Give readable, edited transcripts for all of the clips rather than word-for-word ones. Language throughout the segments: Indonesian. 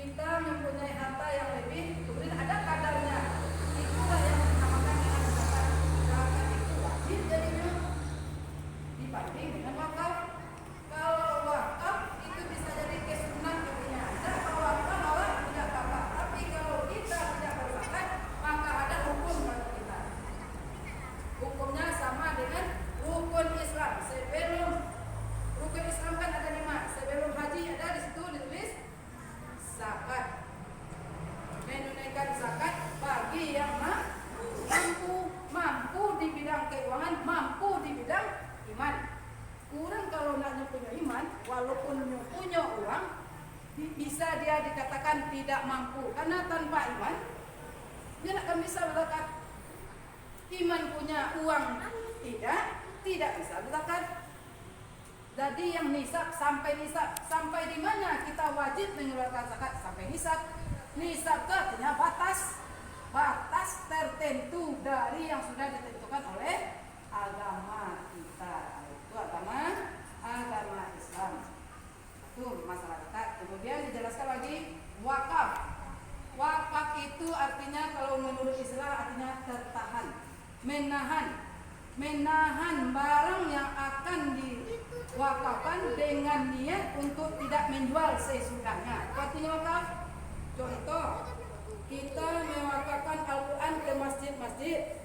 kita mempunyai harta yang lebih, kemudian ada kadarnya. Itulah yang dinamakan dengan zakat. Zakat itu wajib jadinya dibanding dengan wakaf. Kalau wakaf itu bisa jadi kesunahan katanya. Ada kalau wakaf malah tidak apa-apa. Tapi kalau kita tidak berzakat, maka ada hukum bagi kita. Hukumnya sama dengan rukun Islam. Sebelum rukun Islam kan ada 5. Sebelum haji ada di situ ditulis zakat. Menunaikan zakat bagi yang mampu di bidang keuangan, mampu di bidang iman. Kurang kalau nak punya iman, walaupun punya uang, bisa dia dikatakan tidak mampu. Karena tanpa iman, dia akan bisa berzakat. Iman punya uang tidak bisa berzakat. Jadi yang nisab sampai di mana kita wajib mengeluarkan zakat sampai nisab. Nisab itu artinya batas tertentu dari yang sudah ditentukan oleh agama kita. Itu agama Islam. Itu masalah zakat. Kemudian dijelaskan lagi wakaf. Wakaf itu artinya kalau menurut Islam artinya tertahan, menahan barang yang akan diwakafkan dengan niat untuk tidak menjual sesudahnya. Artinya wakaf. Contoh, kita mewakafkan Al-Quran ke masjid-masjid,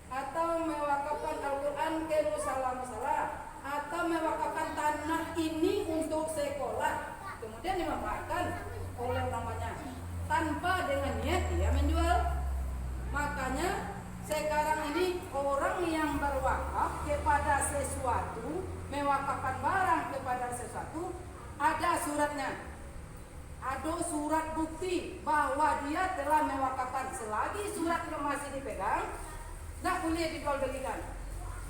atau mewakafkan Al-Quran ke musala-musala, atau mewakafkan tanah ini untuk sekolah, kemudian dimanfaatkan oleh orang banyak tanpa dengan niat dia menjual. Makanya sekarang ini orang yang berwakaf kepada sesuatu, mewakafkan barang kepada sesuatu, ada suratnya, ada surat bukti bahwa dia telah mewakafkan. Selagi surat itu masih dipegang, tidak boleh dijual-belikan.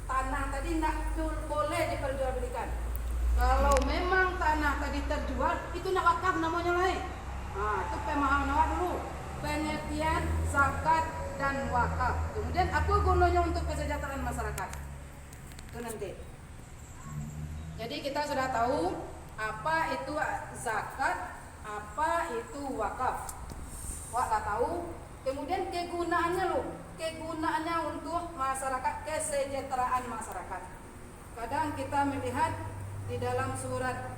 Tanah tadi tidak boleh diperjualbelikan. Kalau memang tanah tadi terjual, itu tidak wakaf namanya lain. Nah, itu pemahaman dulu. Pengertian zakat dan wakaf. Kemudian apa gunanya untuk kesejahteraan masyarakat? Itu nanti. Jadi kita sudah tahu apa itu zakat, apa itu wakaf. Wak tak tahu. Kemudian kegunaannya loh. Kegunaannya untuk masyarakat, kesejahteraan masyarakat. Kadang kita melihat di dalam surat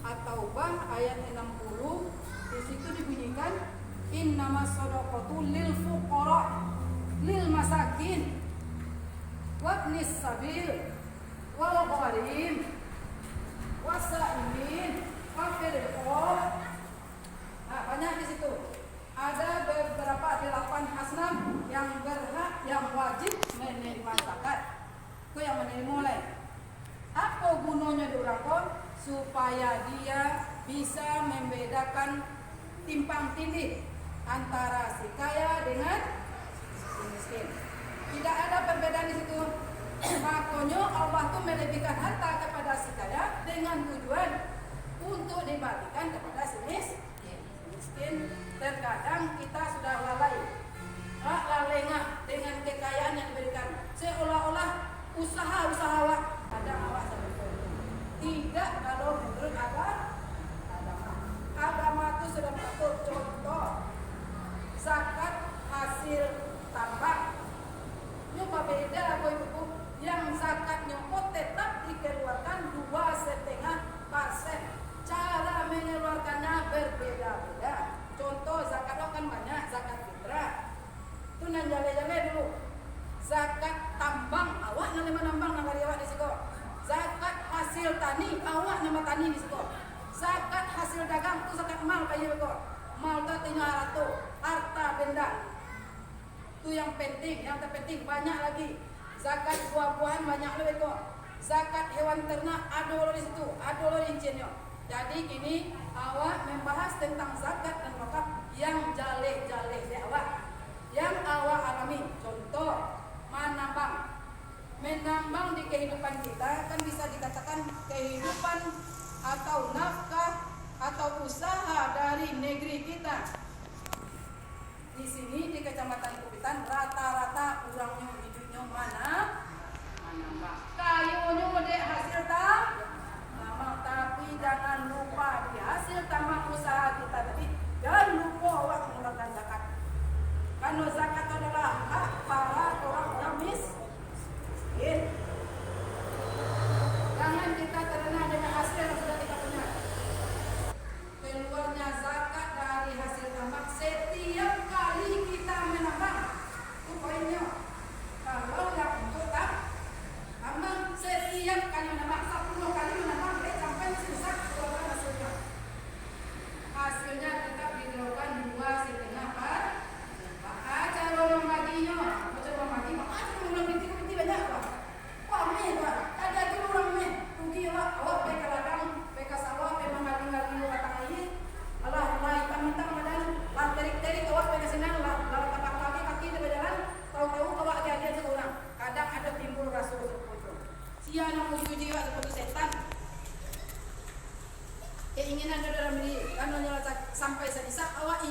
At-Taubah ayat 60, di situ dibunyikan innamas shadaqatu lil fuqara lil masakin wabnis sabil wal gharim wasaimin wafir riqab. Nah, banyak di situ. Ada beberapa 8 asnaf yang berhak, yang wajib menerima zakat. Itu yang menerima oleh. Apa gunanya diurangkan? Supaya dia bisa membedakan timpang tindih antara si kaya dengan si miskin. Tidak ada perbedaan di situ. Makanya Allah tuh melebihkan harta kepada si kaya dengan tujuan untuk dibagikan kepada si miskin. Terkadang kita sudah lalai, lengah dengan kekayaan yang diberikan, seolah-olah usaha ada awak seperti itu. Tidak, kalau menurut agama itu sudah mengatur. Contoh, zakat hasil tambang. Nyoba beda ibu-ibu. Yang zakat nyokot tetap dikeluarkan 2,5%. Cara mengeluarkannya berbeda-beda. Contoh zakat kan banyak, zakat fitrah. Itu nan jale-jale dulu. Zakat tambang, awak nama nambang nangari awak di situ. Zakat hasil tani, awak nama tani di situ. Zakat hasil dagang itu zakat mal kayak gitu. Mal itu artinya harta benda. Itu yang penting, yang terpenting banyak lagi. Zakat buah-buahan banyak lebih itu. Zakat hewan ternak ada loh di situ, ada loh rinciannya. Jadi kini awak membahas tentang zakat dan wakaf yang jale-jale di awak, yang awak alami. Contoh, menambang di kehidupan kita kan bisa dikatakan kehidupan atau nafkah atau usaha dari negeri kita. Di sini di Kecamatan Kupitan rata-rata orangnya hidupnya menambang. Kayunya dek hasil tambang, tapi jangan lupa di hasil tambang usaha kita tadi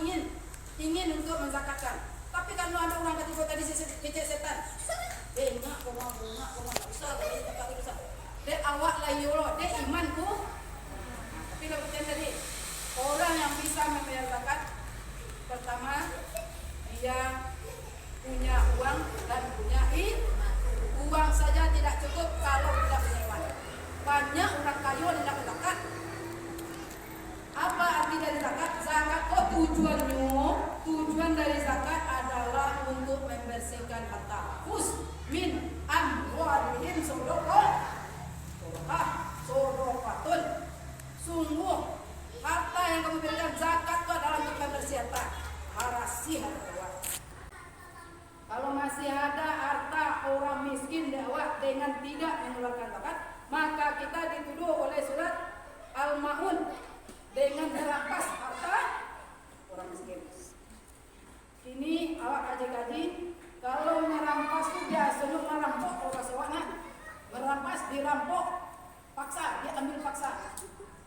ingin untuk menzakatkan. Tapi kalau ada orang ketiga tadi kecil setan, nak kau mau usah, dek awak lah yolo, dek imanku. Tapi kalau kita tadi orang yang bisa membayar zakat, pertama dia punya uang dan punya uang saja tidak cukup kalau tidak punya iman. Banyak orang kaya tidak berzakat. Apa arti dari zakat? Zakat tujuan dari zakat adalah untuk membersihkan harta. Min amwalihim sadaqatun. Sungguh harta yang kamu berikan zakat itu adalah untuk membersihkan harta. Harasi harta. Kalau masih ada harta orang miskin dakwah dengan tidak mengeluarkan zakat, maka kita dituduh oleh surat Al-Maun dengan merampas harta orang miskin. Ini awak kaji-kaji, kalau merampas itu biasanya merampok orang sewangan. Merampas, dirampok, paksa, diambil paksa.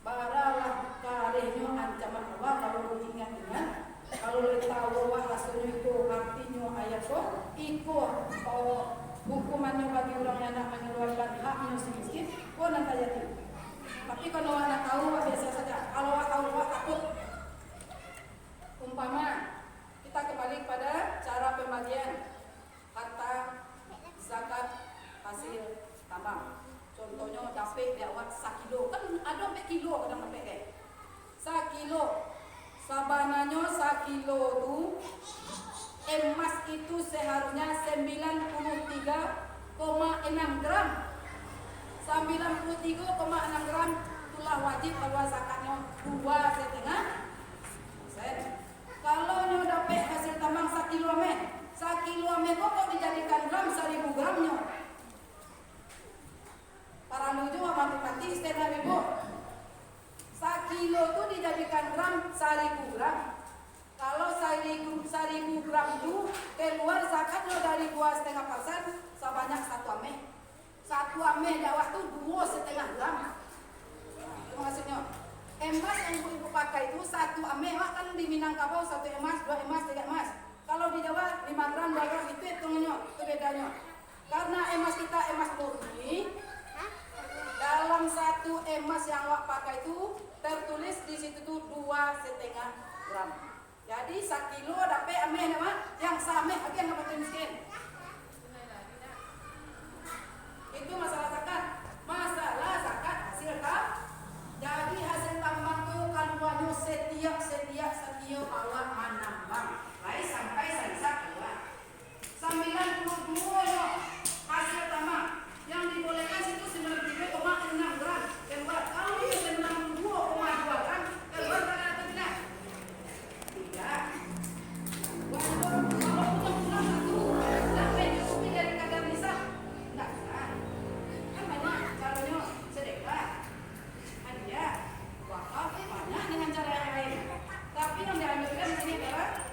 Baralah kalihnya ancaman Allah kalau ingat-ingat. Kalau tahu bahwa rasanya itu artinya ayat itu hukumannya bagi orang yang nak mengeluarkan haknya si miskin, nanti jadi. Tapi kalau anak tahu biasa saja. Kalau anak tahu takut. Umpama kita kembali pada cara pembagian harta zakat hasil tambang. Contohnya dapat diawat 1 kilo, kan ada sampai kilo kadang sampai kayak 1 kilo. Sabananya 1 kilo itu emas itu seharusnya 93,6 gram. 93,6 gram itulah wajib kalau zakatnya 2,5%. Kalau nyo dapat hasil tambang 1 kilo ame kok dijadikan gram 1.000 gramnya. Para lucu mati istilah ibu. 1 kilo itu dijadikan gram 1.000 gram. Kalau 1.000 gram itu keluar zakatnya dari 2,5% sebanyak 1 ame. 1 ame dakwah itu 2,5 gram. Itu maksudnya. Emas yang ibu pakai itu 1 ame, kan di Minangkabau 1 emas, 2 emas, 3 emas. Kalau di Jawa 5 gram, 2 gram itu hitungannya, itu bedanya. Karena emas kita emas murni, dalam 1 emas yang awak pakai itu tertulis di situ tuh 2,5 gram. Jadi 1 kilo dapat ame nama yang sama agen dapat miskin. Itu masalah zakat. Masalah zakat hasil tambang. Jadi hasil tambang itu kalau setiap awak menambang, baik sampai selesai keluar. 92 hasil tambang yang dibolehkan itu 93,6 gram keluar. Kalau itu 92,2 gram keluar atau tidak? Tidak. Kalau pulang satu, sampai cukupi dari kadar nisab, tidak bisa. Kan banyak caranya sedekah, hadiah, wakaf, banyak dengan cara yang lain. Tapi yang diambilkan ini adalah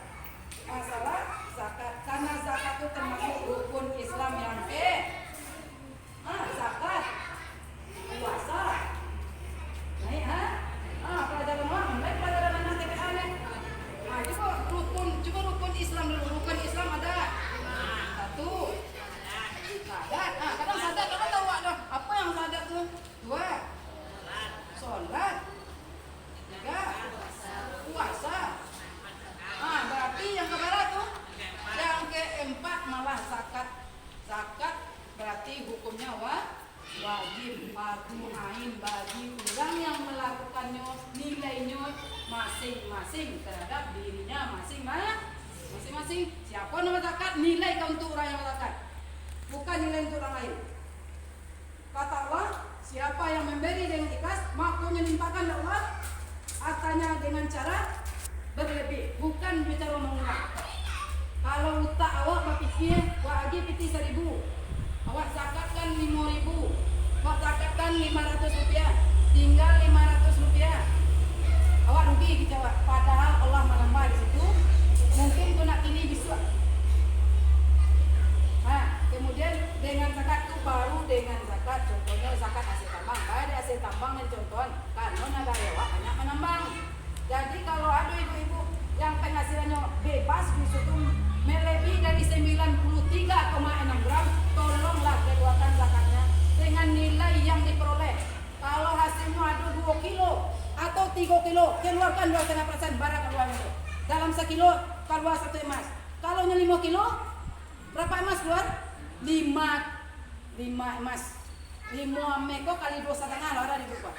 masalah zakat. Karena zakat itu termasuk rukun Islam yang zakat, puasa. Naik pelajaran orang, baik pelajaran anak TPA nih. Coba rukun Islam dulu. Rukun Islam ada 1. Sadat. Kadang sadat, kadang tahu apa yang sadat tuh? 2. Sholat. 3. Puasa. Berarti yang keberapa tuh? Yang keempat malah zakat. Zakat berarti hukumnya wajib fardu ain bagi orang yang melakukannya, nilainya masing-masing terhadap dirinya masing-masing. Siapa nama zakat? Nilai untuk orang yang zakat, bukan nilai untuk orang lain. Kata Allah, siapa yang memberi dengan ikhlas, maka melimpahkan Allah hartanya dengan cara berlebih, bukan bicara mengurangi. Kalau utak awak berpikir wajib piti 1.000, awak zakatkan 5.000, awak zakatkan 500 rupiah, tinggal 500 rupiah, awak rugi gitu awak. Padahal Allah menambah di situ, mungkin tu nak pilih bisa. Kemudian dengan zakat itu baru dengan zakat, contohnya zakat hasil tambang. Ada hasil tambang yang contoh, karena negara awak banyak menambang. Jadi kalau ada ibu-ibu yang pengen 93,6 gram, tolonglah keluarkan zakatnya dengan nilai yang diperoleh. Kalau hasilnya ada 2 kilo atau 3 kilo, keluarkan 2,5% barang keluar itu. Dalam sekilo keluar 1 emas. Kalau 5 kilo, berapa emas keluar? 5 emas. 5 meko kali 2,5 lah ada dibuka.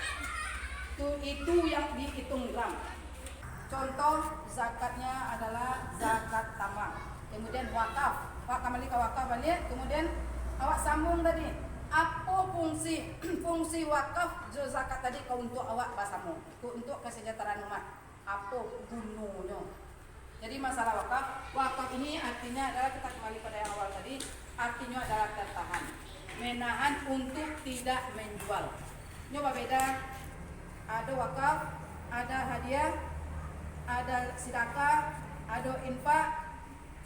Itu yang dihitung gram. Contoh zakatnya adalah zakat tambang. Kemudian wakaf. Kembali ke wakaf balik. Kemudian awak sambung tadi. Apa fungsi wakaf zakat tadi untuk awak bahasamu? Untuk kesejahteraan umat. Apa gunanya? Jadi masalah wakaf ini artinya adalah, kita kembali pada yang awal tadi, artinya adalah tertahan, menahan untuk tidak menjual. Nyoba beda, ada wakaf, ada hadiah, ada sedekah, ada infak,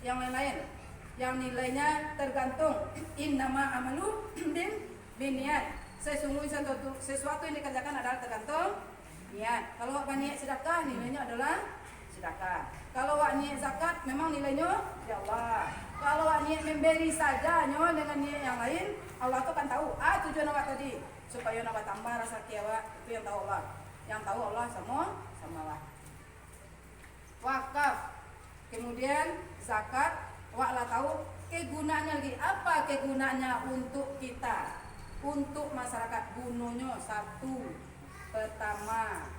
yang lain-lain, yang nilainya tergantung innama amalu bin-niat. Sesungguhnya sesuatu yang dikerjakan adalah tergantung niat. Kalau wak niat sedekah, nilainya adalah sedekah. Kalau wak niat zakat, memang nilainya ya Allah. Kalau wak niat memberi saja dengan niat yang lain, Allah tuh kan tahu. Tujuan awak tadi supaya awak tambah rasa kiawa, itu yang tahu Allah. Yang tahu Allah sama Allah. Wakaf, kemudian zakat, waklah tahu kegunaannya lagi. Apa kegunaannya untuk kita, untuk masyarakat? Gunanya satu, pertama,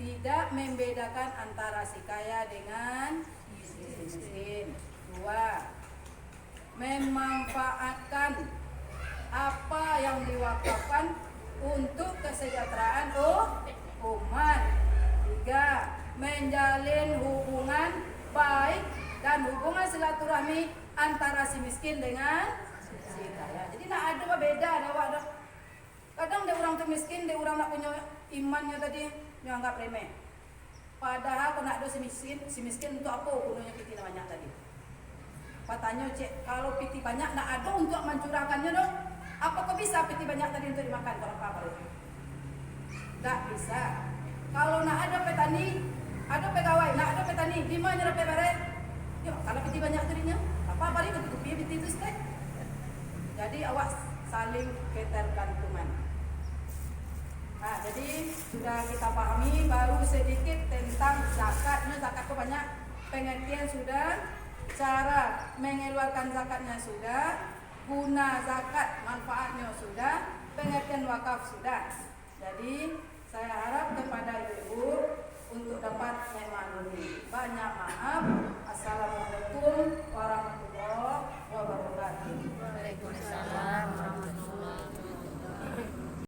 tidak membedakan antara si kaya dengan si miskin. Dua, memanfaatkan apa yang diwakafkan untuk kesejahteraan umat. Tiga, menjalin hubungan baik dan hubungan silaturahmi antara si miskin dengan si kaya. Jadi nak ada beda, ada. Kadang dia orang tu miskin, dia orang nak punya imannya tadi yang anggap remeh. Padahal kalau nak ada si miskin untuk apa gunanya piti banyak tadi? Katanya cek, kalau piti banyak nak ada untuk mencurahkannya dong. Apa kok bisa piti banyak tadi untuk dimakan kalau apa itu? Tak bisa. Kalau nak ada petani, ada pegawai, nak ada petani, di mana ada pegawai? Yo, kalau piti banyak tadinya, apa balik ketutupi piti itu stek. Jadi awak saling ketergantungan. Jadi sudah kita pahami baru sedikit tentang zakatnya. Zakat itu banyak, pengertian sudah, cara mengeluarkan zakatnya sudah, guna zakat manfaatnya sudah, pengertian wakaf sudah. Jadi saya harap kepada ibu-ibu untuk dapat memahami. Banyak maaf. Assalamualaikum warahmatullahi wabarakatuh. Waalaikumsalam.